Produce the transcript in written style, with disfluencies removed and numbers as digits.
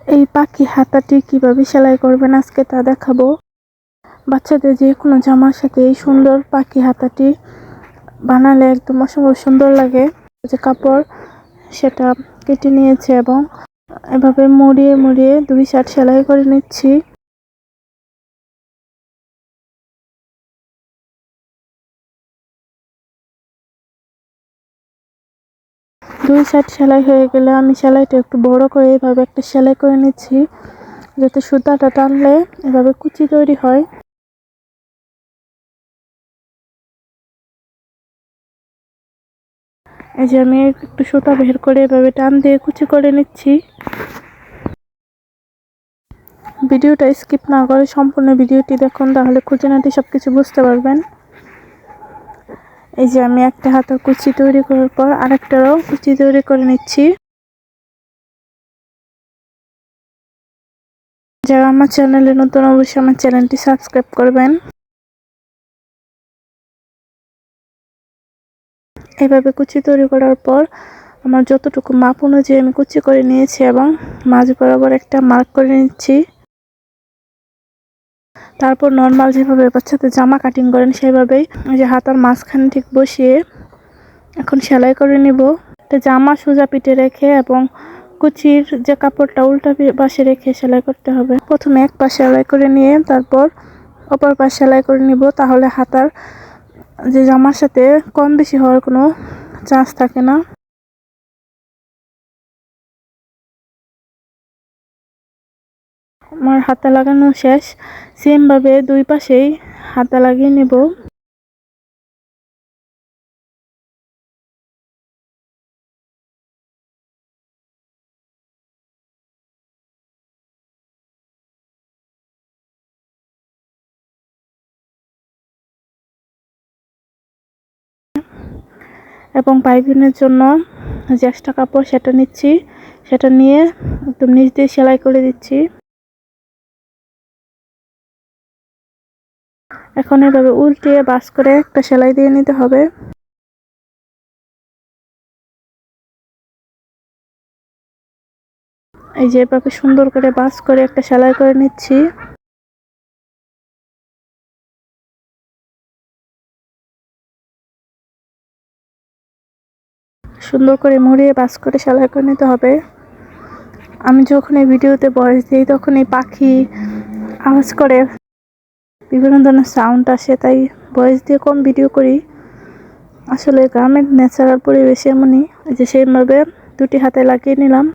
এই পাখি হাতাটি কিভাবে সেলাই করবেন আজকে তা দেখাবো। বাচ্চাদের যে কোনো জামার সাথে এই সুন্দর পাখি হাতাটি বানালে একদম অসম্ভব সুন্দর লাগে। যে কাপড় সেটা কেটে নিয়েছে এবং এভাবে মুড়িয়ে মুড়িয়ে 2 সাইড সেলাই করে নিচ্ছি। দুই সাইড সেলাই হয়ে গেলে আমি সেলাইটা একটু বড় করে এভাবে একটা সেলাই করে নিচ্ছি, যাতে সুতাটা টানলে এভাবে কুচি তৈরি হয়। এই যে আমি একটু সুতা বের করে এভাবে টান দিয়ে কুচি করে নিচ্ছি। ভিডিওটা স্কিপ না করে সম্পূর্ণ ভিডিওটি দেখুন, তাহলে খুঁটিনাটি সবকিছু বুঝতে পারবেন। এই যে আমি একটা হাতের কুচি তৈরি করার পর আরেকটারও কুচি তৈরি করে নিচ্ছি। যারা আমার চ্যানেলে নতুন অবশ্যই আমার চ্যানেলটি সাবস্ক্রাইব করবেন। এভাবে কুচি তৈরি করার পর আমার যতটুকু মাপ অনুযায়ী আমি কুচি করে নিয়েছি এবং মাঝ বরাবর একটা মার্ক করে নিচ্ছি। তারপর নর্মাল যেভাবে বাচ্চাদের জামা কাটিং করেন সেভাবেই এই যে হাতার মাঝখানে ঠিক বসিয়ে এখন সেলাই করে নিব। একটা জামা সোজা পিঠে রেখে এবং কুচির যে কাপড়টা উল্টা পাশে রেখে সেলাই করতে হবে। প্রথমে এক পাশ সেলাই করে নিয়ে তারপর অপর পাশ সেলাই করে নিব, তাহলে হাতার যে জামার সাথে কম বেশি হওয়ার কোনো চান্স থাকে না। আমার হাতা লাগানো শেষ। সেম ভাবে 2 পাশেই হাতা লাগিয়ে নেব। এবং পাইপিনের জন্য যে এক্সট্রা কাপড় সেটা নিচ্ছি, সেটা নিয়ে একদম নিচ দিয়ে সেলাই করে দিচ্ছি। এখন এভাবে উল্টিয়ে বাস করে একটা সেলাই দিয়ে নিতে হবে। এই যে এভাবে সুন্দর করে বাস করে একটা সেলাই করে নিচ্ছি। সুন্দর করে মুড়িয়ে বাস করে সেলাই করে নিতে হবে। আমি যখন এই ভিডিওতে ভয়েস দিই তখন এই পাখি আওয়াজ করে, বিভিন্ন ধরনের সাউন্ড আসে, তাই ভয়েস দিয়ে কম ভিডিও করি। আসলে গ্রামের ন্যাচারাল পরিবেশ এমনই। যে সেইভাবে 2টি হাতে লাগিয়ে নিলাম।